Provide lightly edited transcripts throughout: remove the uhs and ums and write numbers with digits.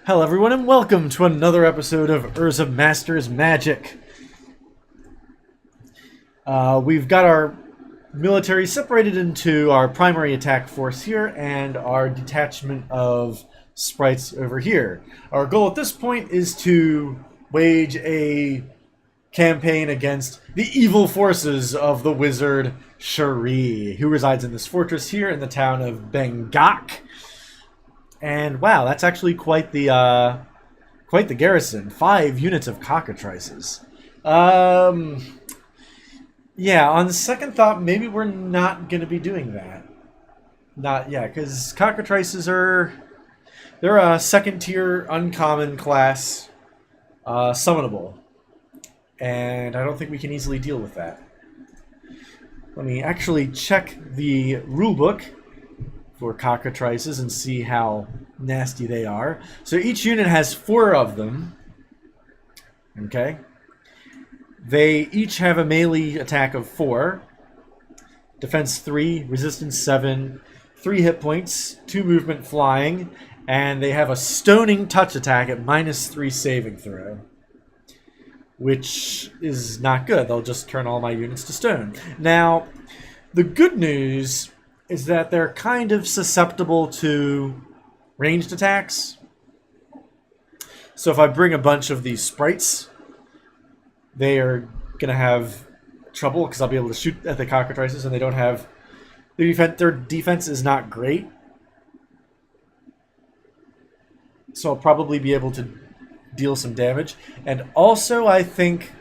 Hello everyone and welcome to another episode of Urza Masters Magic. We've got our military separated into our primary attack force here and our detachment of sprites over here. Our goal at this point is to wage a campaign against the evil forces of the wizard Shuri, who resides in this fortress here in the town of Bengak. And wow, that's actually quite the garrison. 5 units of cockatrices. Yeah, on second thought, maybe we're not going to be doing that. Not yet, because cockatrices they're a second tier uncommon class, summonable, and I don't think we can easily deal with that. Let me actually check the rulebook for cockatrices and see how nasty they are. So each unit has 4 of them. Okay. They each have a melee attack of 4, defense 3, resistance 7, 3 hit points, 2 movement flying, and they have a stoning touch attack at -3 saving throw, which is not good. They'll just turn all my units to stone. Now, the good news is that they're kind of susceptible to ranged attacks. So if I bring a bunch of these sprites, they are going to have trouble because I'll be able to shoot at the cockatrices, and they don't have... Their defense is not great. So I'll probably be able to deal some damage. And also, I think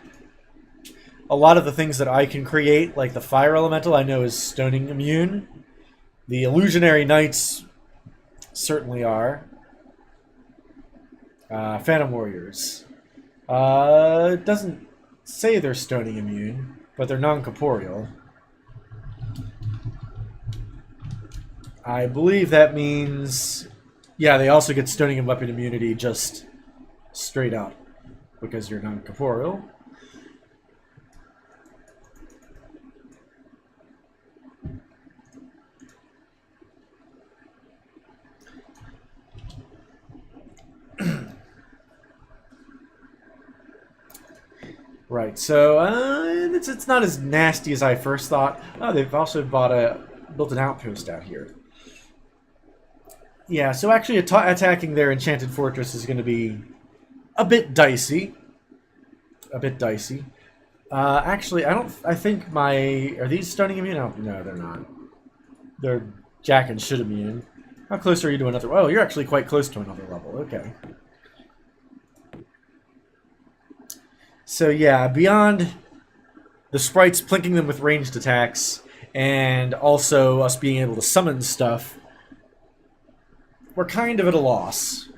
a lot of the things that I can create, like the fire elemental, I know is stoning immune. The illusionary knights certainly are. Phantom warriors. It doesn't say they're stoning immune, but they're non-corporeal. I believe that means... Yeah, they also get stoning and weapon immunity just straight up, because you're non-corporeal. Right, so it's not as nasty as I first thought. Oh, they've also built an outpost out here. Yeah, so actually attacking their enchanted fortress is going to be a bit dicey. A bit dicey. Actually, I think are these stunning immune? Oh, no, they're not. They're Jack and Shit immune. How close are you to another? Oh, you're actually quite close to another level. Okay. So yeah, beyond the sprites plinking them with ranged attacks, and also us being able to summon stuff, we're kind of at a loss.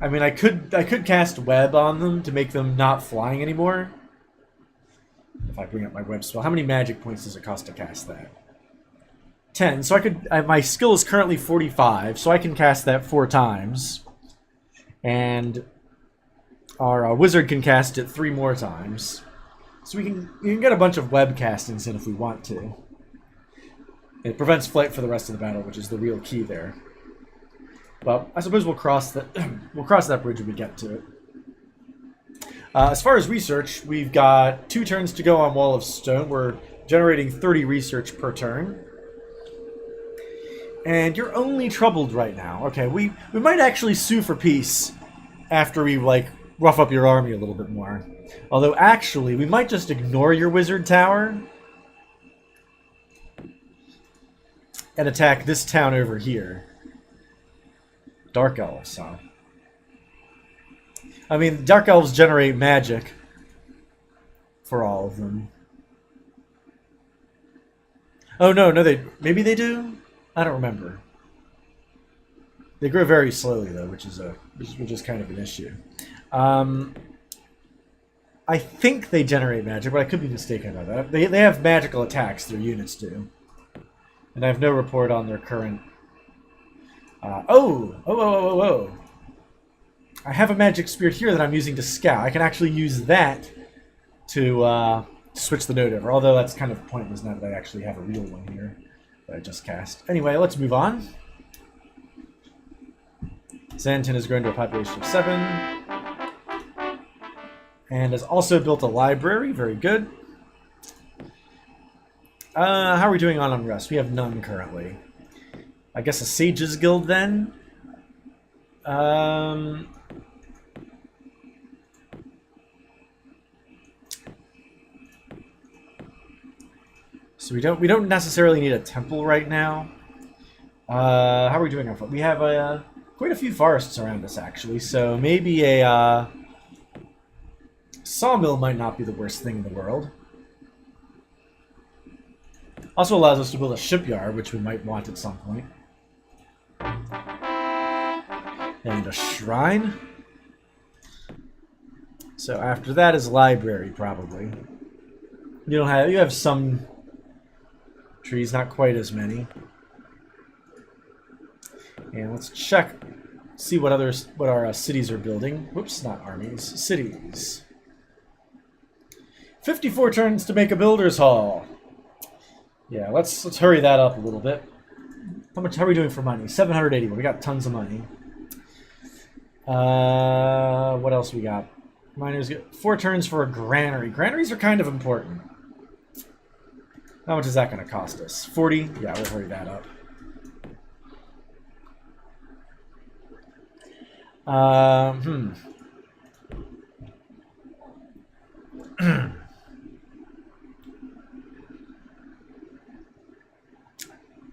I mean, I could cast web on them to make them not flying anymore. If I bring up my web spell, how many magic points does it cost to cast that? 10. So I could. My skill is currently 45, so I can cast that 4 times. And our wizard can cast it 3 more times. So we can get a bunch of web castings in if we want to. It prevents flight for the rest of the battle, which is the real key there. But I suppose we'll cross that bridge when we get to it. As far as research, we've got 2 turns to go on Wall of Stone. We're generating 30 research per turn. And you're only troubled right now. Okay, we might actually sue for peace after we, like, rough up your army a little bit more. Although, actually, we might just ignore your wizard tower and attack this town over here. Dark Elves, huh? I mean, Dark Elves generate magic for all of them. Oh, no, maybe they do? I don't remember. They grow very slowly, though, which is kind of an issue. I think they generate magic, but I could be mistaken about that. They have magical attacks, their units do. And I have no report on their current... Oh! I have a magic spirit here that I'm using to scout. I can actually use that to switch the node over, although that's kind of pointless now that I actually have a real one here that I just cast. Anyway, let's move on. Xanten has grown to a population of 7. And has also built a library. Very good. How are we doing on unrest? We have none currently. I guess a Sages Guild then? So we don't necessarily need a temple right now. How are we doing on foot? We have quite a few forests around us actually, so maybe a sawmill might not be the worst thing in the world. Also allows us to build a shipyard, which we might want at some point. And a shrine. So after that is library, probably. You have some trees, not quite as many. And let's check, see what our cities are building. Whoops, not armies, cities. 54 turns to make a builder's hall. Yeah, let's hurry that up a little bit. How are we doing for money? 781. We got tons of money. What else we got? Miners get 4 turns for a granary. Granaries are kind of important. How much is that going to cost us? 40? Yeah, we'll hurry that up.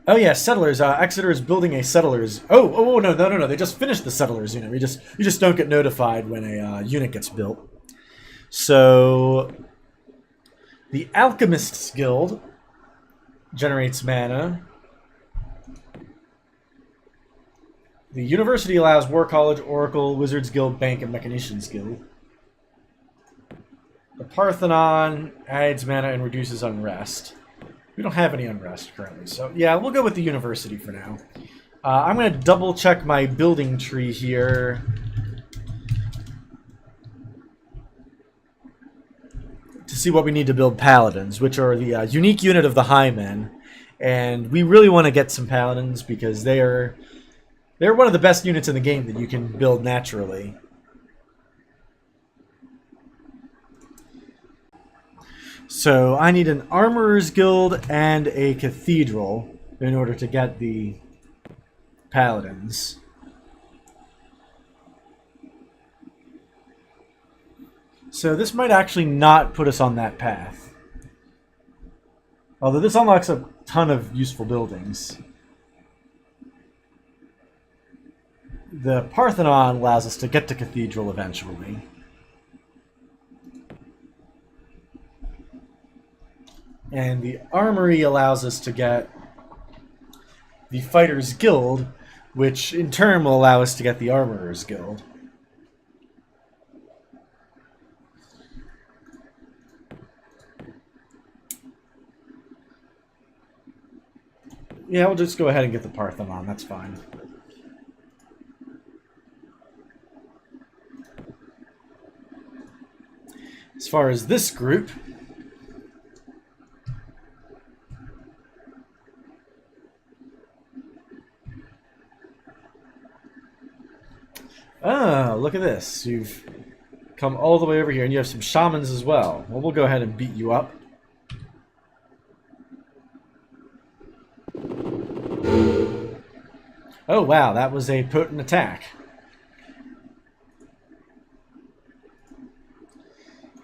Oh yeah, settlers. Exeter is building a settlers. Oh no. They just finished the settlers unit. You just don't get notified when a unit gets built. So the Alchemists Guild generates mana. The University allows War College, Oracle, Wizards Guild, Bank, and Mechanicians Guild. The Parthenon adds mana and reduces unrest. We don't have any unrest currently, so yeah, we'll go with the University for now. I'm going to double check my building tree here. To see what we need to build Paladins, which are the unique unit of the Highmen. And we really want to get some Paladins because they're one of the best units in the game that you can build naturally. So I need an Armorer's Guild and a Cathedral in order to get the Paladins. So this might actually not put us on that path. Although this unlocks a ton of useful buildings. The Parthenon allows us to get to Cathedral eventually. And the Armory allows us to get the Fighters Guild, which in turn will allow us to get the Armorers Guild. Yeah, we'll just go ahead and get the Parthenon, that's fine. As far as this group, look at this. You've come all the way over here, and you have some shamans as well. Well, we'll go ahead and beat you up. Oh, wow, that was a potent attack.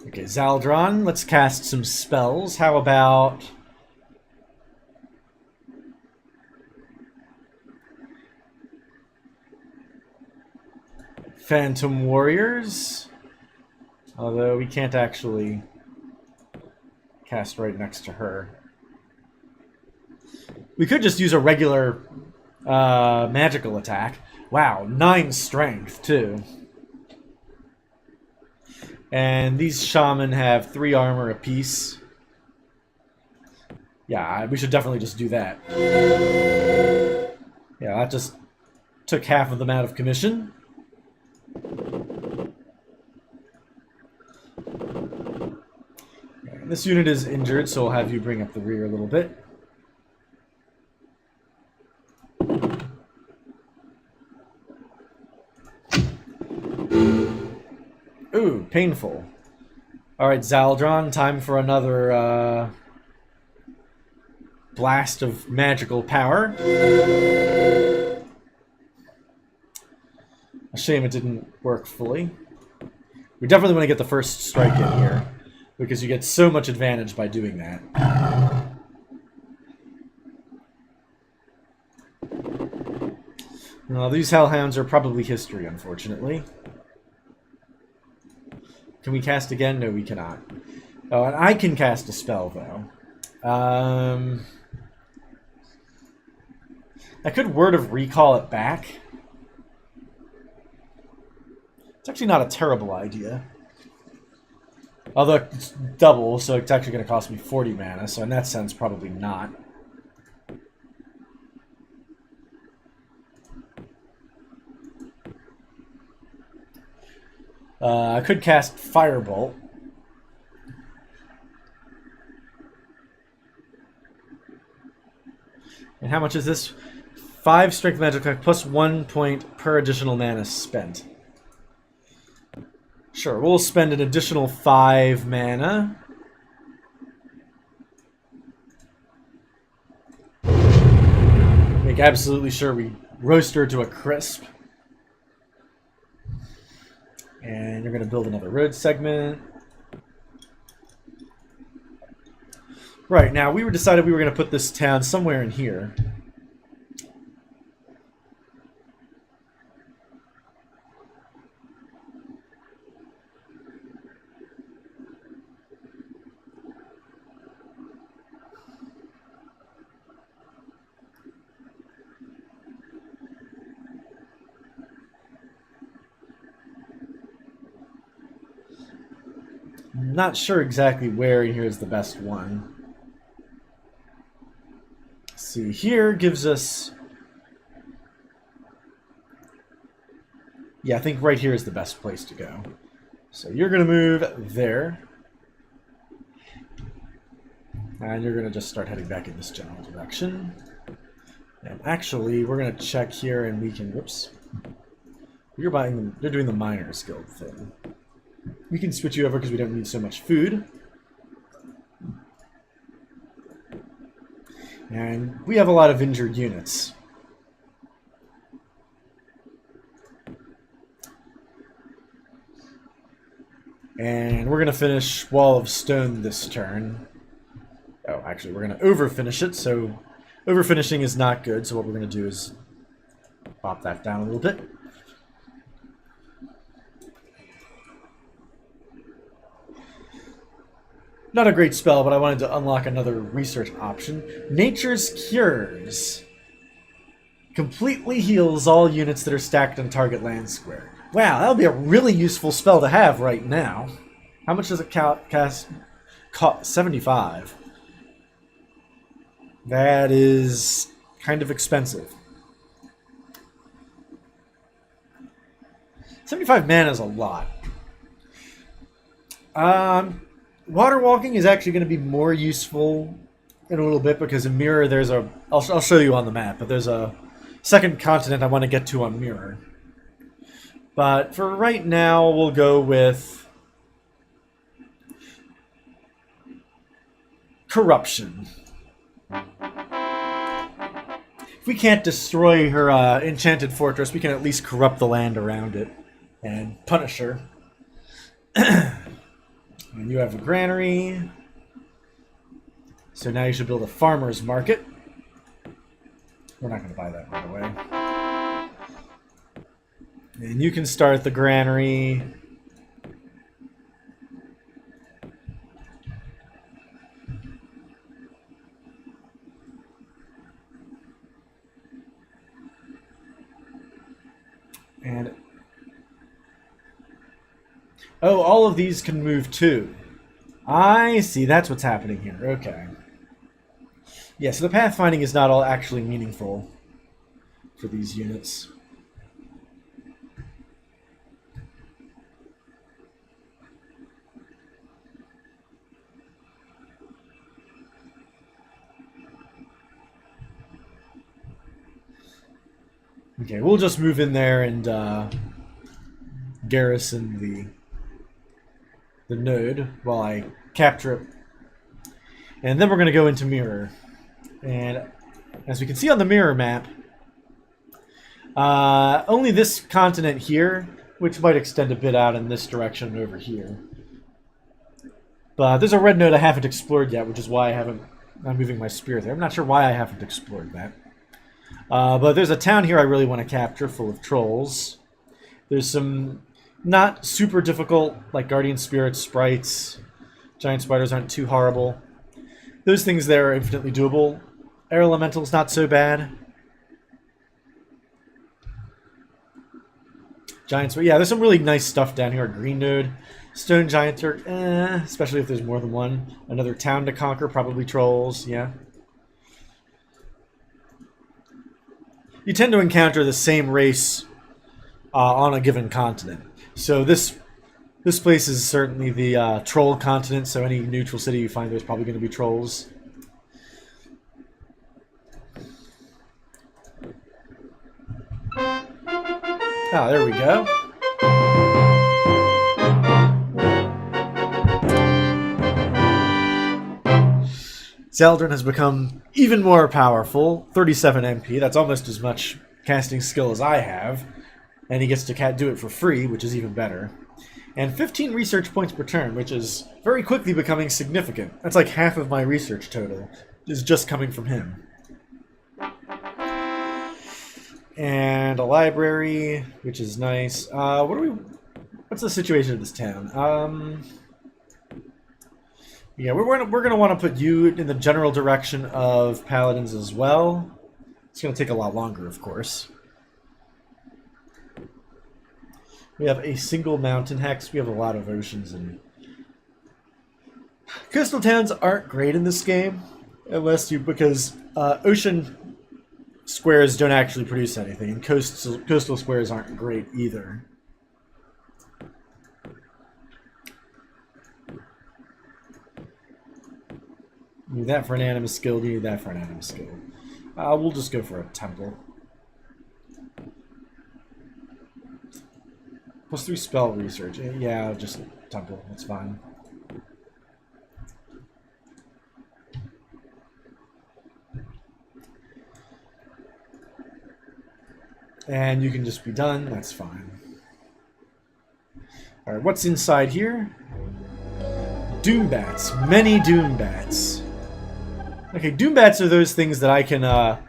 Okay, Zaldron, let's cast some spells. How about... Phantom Warriors? Although we can't actually cast right next to her. We could just use a regular magical attack. Wow, 9 strength, too. And these shaman have 3 armor apiece. Yeah, we should definitely just do that. Yeah, that just took half of them out of commission. This unit is injured, so I'll have you bring up the rear a little bit. Ooh, painful. Alright, Zaldron, time for another blast of magical power. A shame it didn't work fully. We definitely want to get the first strike in here, because you get so much advantage by doing that. Well, these hellhounds are probably history, unfortunately. Can we cast again? No, we cannot. Oh, and I can cast a spell, though. I could Word of Recall it back. It's actually not a terrible idea. Although it's double, so it's actually going to cost me 40 mana, so in that sense, probably not. I could cast Firebolt. And how much is this? 5 strength magic attack plus 1 point per additional mana spent. Sure, we'll spend an additional 5 mana. Make absolutely sure we roast her to a crisp. And you're going to build another road segment. Right, now we decided we were going to put this town somewhere in here. I'm not sure exactly where in here is the best one. Let's see, here gives us... Yeah, I think right here is the best place to go. So you're going to move there. And you're going to just start heading back in this general direction. And actually, we're going to check here and we can... Whoops. You're buying them. They're doing the Miners Guild thing. We can switch you over because we don't need so much food. And we have a lot of injured units. And we're going to finish Wall of Stone this turn. Oh, actually, we're going to over-finish it, so over-finishing is not good, so what we're going to do is pop that down a little bit. Not a great spell, but I wanted to unlock another research option. Nature's Cures. Completely heals all units that are stacked on target land square. Wow, that would be a really useful spell to have right now. How much does it cast? 75. That is kind of expensive. 75 mana is a lot. Water walking is actually going to be more useful in a little bit because in Mirror there's a... I'll show you on the map, but there's a second continent I want to get to on Mirror. But for right now, we'll go with Corruption. If we can't destroy her enchanted fortress, we can at least corrupt the land around it and punish her. And you have a granary. So now you should build a farmer's market. We're not going to buy that right away. And you can start the granary. And oh, all of these can move too. I see, that's what's happening here. Okay. Yeah, so the pathfinding is not all actually meaningful for these units. Okay, we'll just move in there and garrison the the node while I capture it. And then we're going to go into mirror. And as we can see on the mirror map, only this continent here, which might extend a bit out in this direction over here. But there's a red node I haven't explored yet, which is why I'm moving my spear there. I'm not sure why I haven't explored that. But there's a town here I really want to capture full of trolls. There's some not super difficult, like guardian spirits, sprites. Giant spiders aren't too horrible. Those things there are infinitely doable. Air elemental's not so bad. Giants, but yeah, there's some really nice stuff down here. Green node, stone giants are, especially if there's more than one. Another town to conquer, probably trolls. Yeah. You tend to encounter the same race on a given continent. So this place is certainly the troll continent, so any neutral city you find there's probably going to be trolls. Ah, there we go. Zeldrin has become even more powerful, 37 MP, that's almost as much casting skill as I have, and he gets to do it for free, which is even better. And 15 research points per turn, which is very quickly becoming significant. That's like half of my research total is just coming from him. And a library, which is nice. What's the situation of this town? Yeah, we're gonna want to put you in the general direction of paladins as well. It's gonna take a lot longer, of course. We have a single mountain hex. We have a lot of oceans, and coastal towns aren't great in this game, because ocean squares don't actually produce anything, and coastal squares aren't great either. You need that for an animus skill, you need that for an animus skill. We'll just go for a temple. +3 spell research. Yeah, just temple, that's fine. And you can just be done, that's fine. Alright, what's inside here? Doom bats. Many doom bats. Okay, doom bats are those things that I can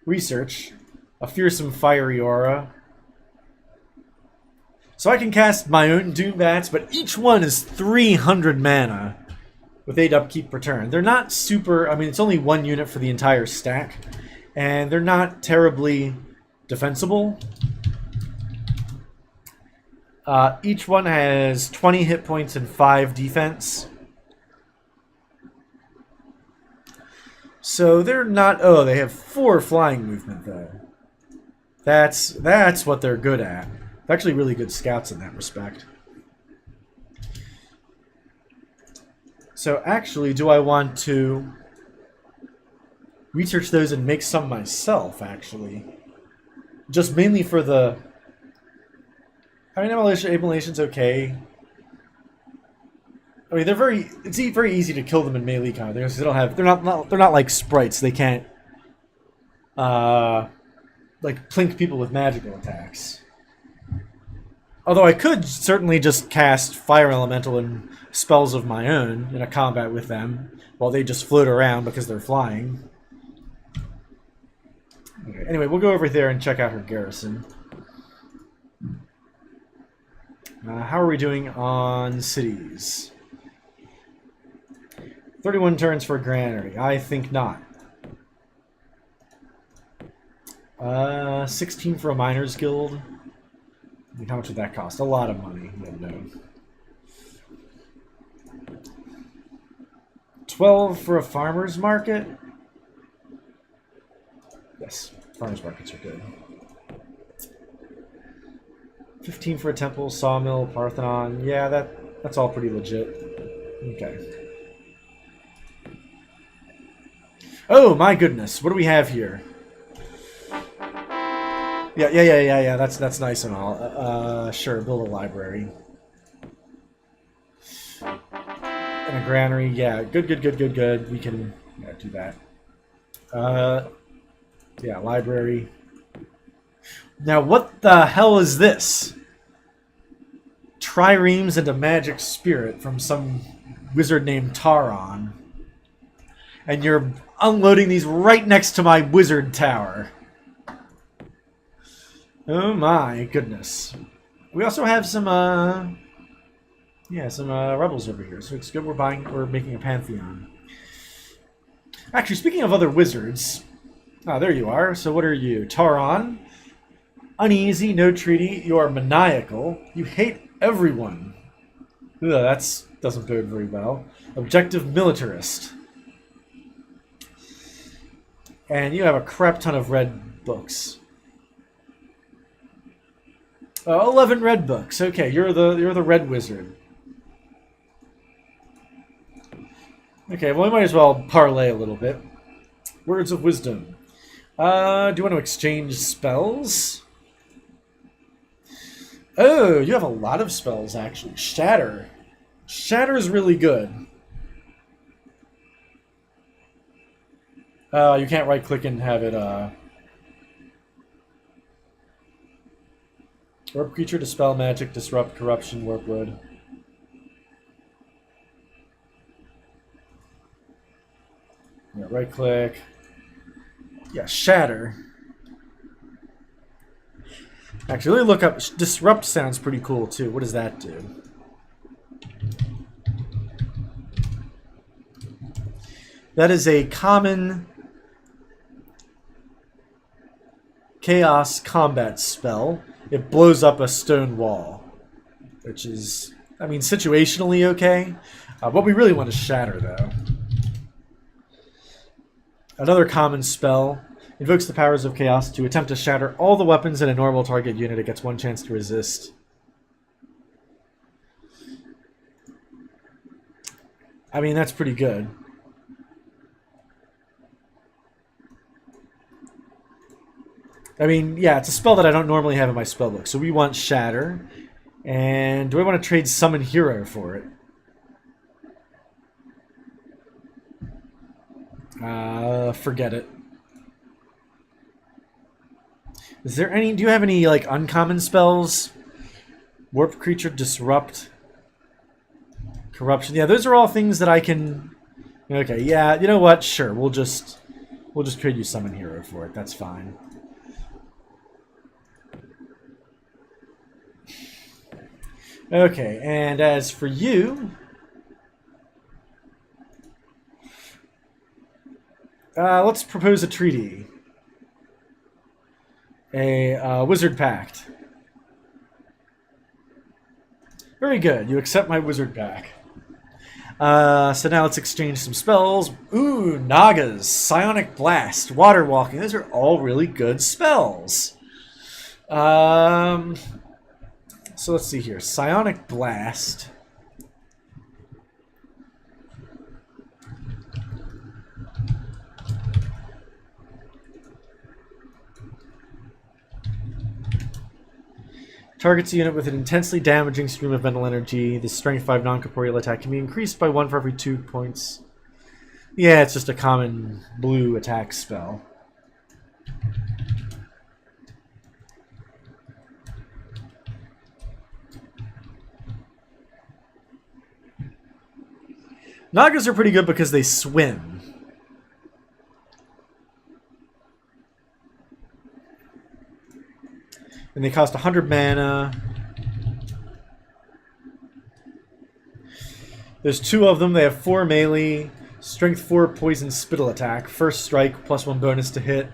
research. A fearsome fiery aura. So I can cast my own doom bats, but each one is 300 mana with 8 upkeep per turn. They're not super, I mean, it's only 1 unit for the entire stack, and they're not terribly defensible. Each one has 20 hit points and 5 defense. So they're not... Oh, they have 4 flying movement, though. That's what they're good at. They're actually really good scouts in that respect. So actually, do I want to research those and make some myself, actually? Just mainly for the... I mean, immolation's okay. I mean, it's very easy to kill them in melee combat because they don't have, they're not like sprites. They can't like plink people with magical attacks. Although I could certainly just cast fire elemental and spells of my own in a combat with them while they just float around because they're flying. Okay, anyway, we'll go over there and check out her garrison. How are we doing on cities? 31 turns for a granary. I think not. 16 for a miners guild. I mean, how much would that cost? A lot of money. No. 12 for a farmer's market. Yes, farmer's markets are good. 15 for a temple, sawmill, Parthenon. Yeah, that's all pretty legit. Okay. Oh my goodness, what do we have here? Yeah. That's nice and all. Sure, build a library. In a granary, yeah. Good, good, good, good, good. We can do that. Yeah, library. Now, what the hell is this? Triremes and a magic spirit from some wizard named Taron. And you're unloading these right next to my wizard tower. Oh my goodness. We also have some, some rebels over here. So it's good we're making a pantheon. Actually, speaking of other wizards... Ah, there you are. So what are you? Taron. Uneasy, no treaty. You are maniacal. You hate everyone. Ugh, that doesn't bode very well. Objective militarist. And you have a crap ton of red books. 11 red books. Okay, you're the red wizard. Okay, well, we might as well parlay a little bit. Words of wisdom. Do you want to exchange spells? Oh, you have a lot of spells, actually. Shatter. Shatter is really good. You can't right-click and have it, Warp creature, dispel magic, disrupt, corruption, warp wood. Yeah, right-click. Yeah, shatter. Actually, let me look up. Disrupt sounds pretty cool, too. What does that do? That is a common chaos combat spell. It blows up a stone wall, which is, I mean, situationally okay. What we really want is shatter, though. Another common spell invokes the powers of chaos to attempt to shatter all the weapons in a normal target unit. It gets one chance to resist. I mean, that's pretty good. I mean, yeah, it's a spell that I don't normally have in my spellbook. So we want Shatter. And do I want to trade Summon Hero for it? Forget it. Is there any... Do you have any, like, uncommon spells? Warp Creature, Disrupt, Corruption. Yeah, those are all things that I can... Okay, yeah, you know what? Sure, we'll just trade you Summon Hero for it. That's fine. Okay, and as for you... let's propose a treaty. A Wizard Pact. Very good. You accept my Wizard Pact. So now let's exchange some spells. Ooh, Nagas, Psionic Blast, Water Walking. Those are all really good spells. So let's see here. Psionic Blast. Targets a unit with an intensely damaging stream of mental energy. The strength 5 non-corporeal attack can be increased by 1 for every 2 points. Yeah, it's just a common blue attack spell. Nagas are pretty good because they swim. And they cost 100 mana. There's 2 of them. They have 4 melee, strength 4 poison spittle attack, first strike, plus 1 bonus to hit.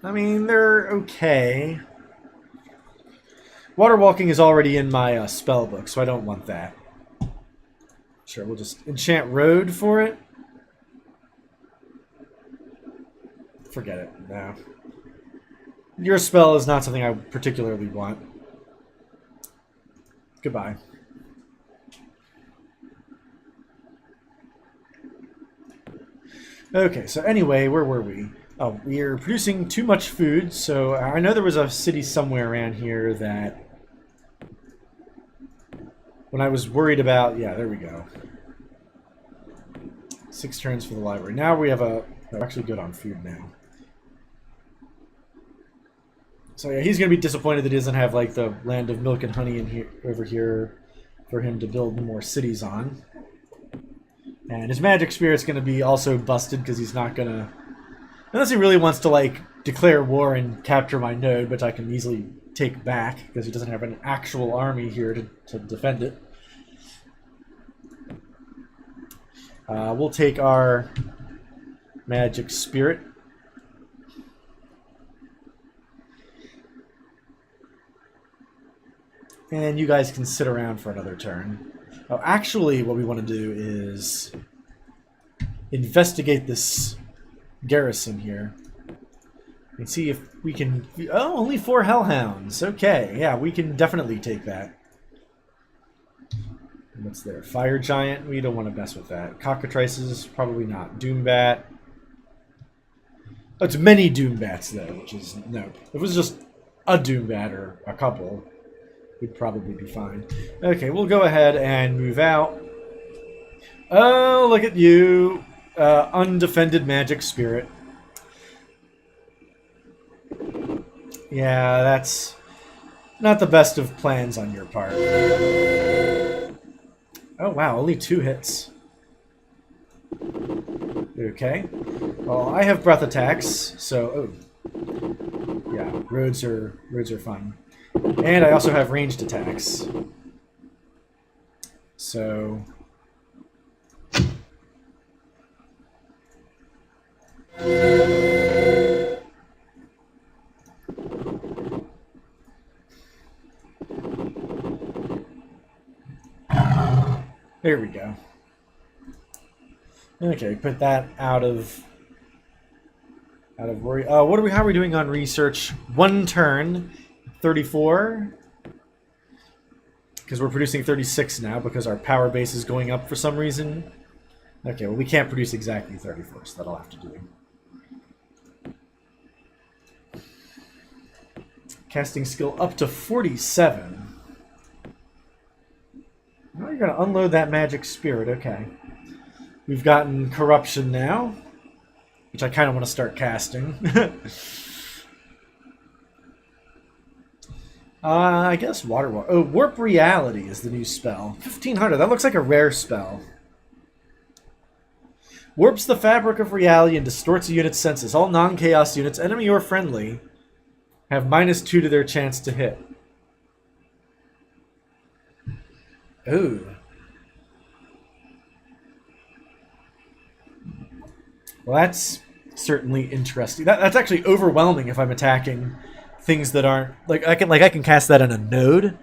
I mean, they're okay. Water Walking is already in my spell book, so I don't want that. Sure, we'll just enchant Road for it. Forget it. No. Your spell is not something I particularly want. Goodbye. Okay, so anyway, where were we? Oh, we're producing too much food, so I know there was a city somewhere around here that when I was worried about... Yeah, there we go. 6 turns for the library. Now we have a... We're actually good on food now. So yeah, he's going to be disappointed that he doesn't have like the land of milk and honey in here, over here for him to build more cities on. And his magic spirit's going to be also busted because he's not going to... Unless he really wants to like declare war and capture my node, which I can easily take back because he doesn't have an actual army here to defend it. We'll take our magic spirit. And you guys can sit around for another turn. Oh, actually, what we want to do is investigate this garrison here and see if we can... Oh, only 4 hellhounds. Okay, yeah, we can definitely take that. What's there? Fire giant? We don't want to mess with that. Cockatrices? Probably not. Doombat? Oh, it's many Doombats, though, which is... No. If it was just a Doombat or a couple, we'd probably be fine. Okay, we'll go ahead and move out. Oh, look at you. Undefended magic spirit. Yeah, that's not the best of plans on your part. Oh, wow, only 2 hits. Okay. Well, I have breath attacks, so... Oh. Yeah, roads are fun. And I also have ranged attacks. So... There we go. Okay, put that out of worry. How are we doing on research? 1 turn, 34. Because we're producing 36 now because our power base is going up for some reason. Okay, well we can't produce exactly 34, so that'll have to do. Casting skill up to 47. Oh, you're going to unload that magic spirit. Okay. We've gotten corruption now, which I kind of want to start casting. I guess water walk. Oh, warp reality is the new spell. 1500. That looks like a rare spell. Warps the fabric of reality and distorts a unit's senses. All non-chaos units, enemy or friendly, have -2 to their chance to hit. Ooh. Well, that's certainly interesting. That's actually overwhelming if I'm attacking things that aren't I can cast that on a node.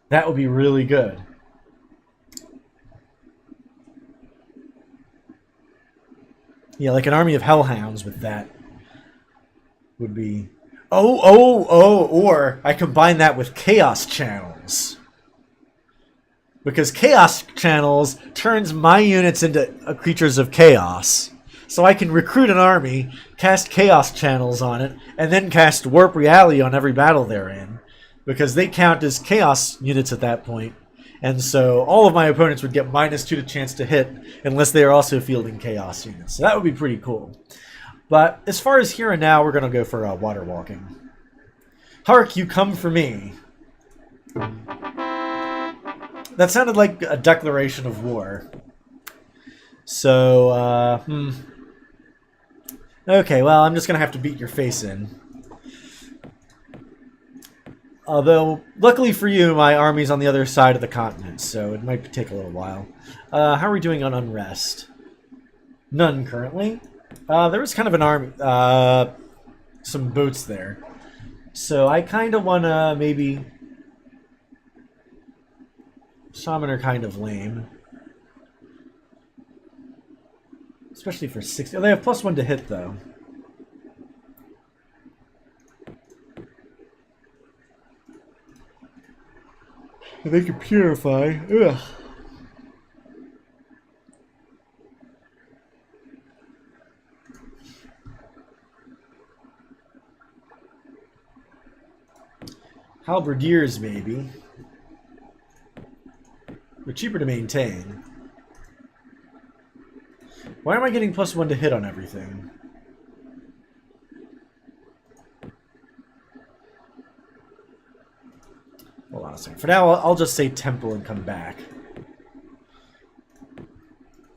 That would be really good. Yeah, like an army of hellhounds with that would be... Or I combine that with chaos channels. Because chaos channels turns my units into creatures of chaos. So I can recruit an army, cast chaos channels on it, and then cast warp reality on every battle they're in. Because they count as chaos units at that point. And so all of my opponents would get -2 to chance to hit unless they are also fielding chaos units. So that would be pretty cool. But as far as here and now, we're going to go for water walking. Hark, you come for me. That sounded like a declaration of war. So, Okay, well, I'm just going to have to beat your face in. Although, luckily for you, my army's on the other side of the continent, so it might take a little while. How are we doing on unrest? None currently. There was kind of an army, some boats there. So I kind of want to maybe... Shaman are kind of lame. Especially for 60. Oh, they have +1 to hit, though. And they can purify. Ugh. Halberdiers, maybe. They're cheaper to maintain. Why am I getting +1 to hit on everything? Hold on a second. For now, I'll just say temple and come back.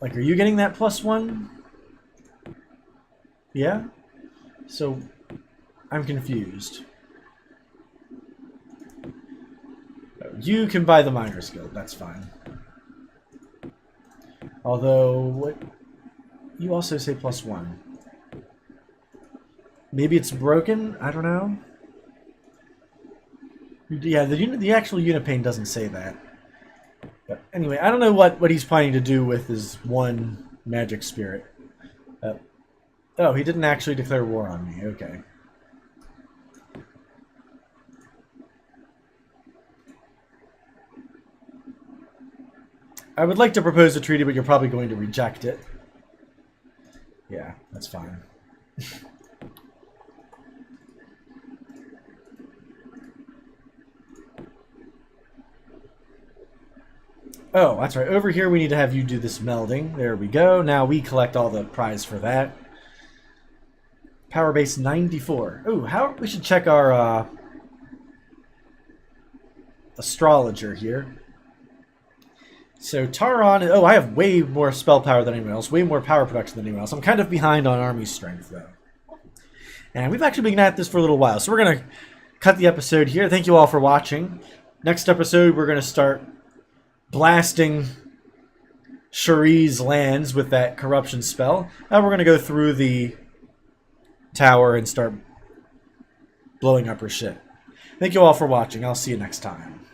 Like, are you getting that +1? Yeah? So, I'm confused. You can buy the Miner's Guild, that's fine. Although, what... You also say +1. Maybe it's broken? I don't know. Yeah, the actual unit pane doesn't say that. But anyway, I don't know what he's planning to do with his one magic spirit. Oh, he didn't actually declare war on me. Okay. I would like to propose a treaty, but you're probably going to reject it. Yeah, that's fine. Oh, that's right. Over here we need to have you do this melding. There we go. Now we collect all the prize for that. Power base 94. Oh, how we should check our astrologer here. So Taron, oh, I have way more spell power than anyone else, way more power production than anyone else. I'm kind of behind on army strength, though. And we've actually been at this for a little while, so we're going to cut the episode here. Thank you all for watching. Next episode, we're going to start blasting Cherie's lands with that corruption spell. Now we're going to go through the tower and start blowing up her shit. Thank you all for watching. I'll see you next time.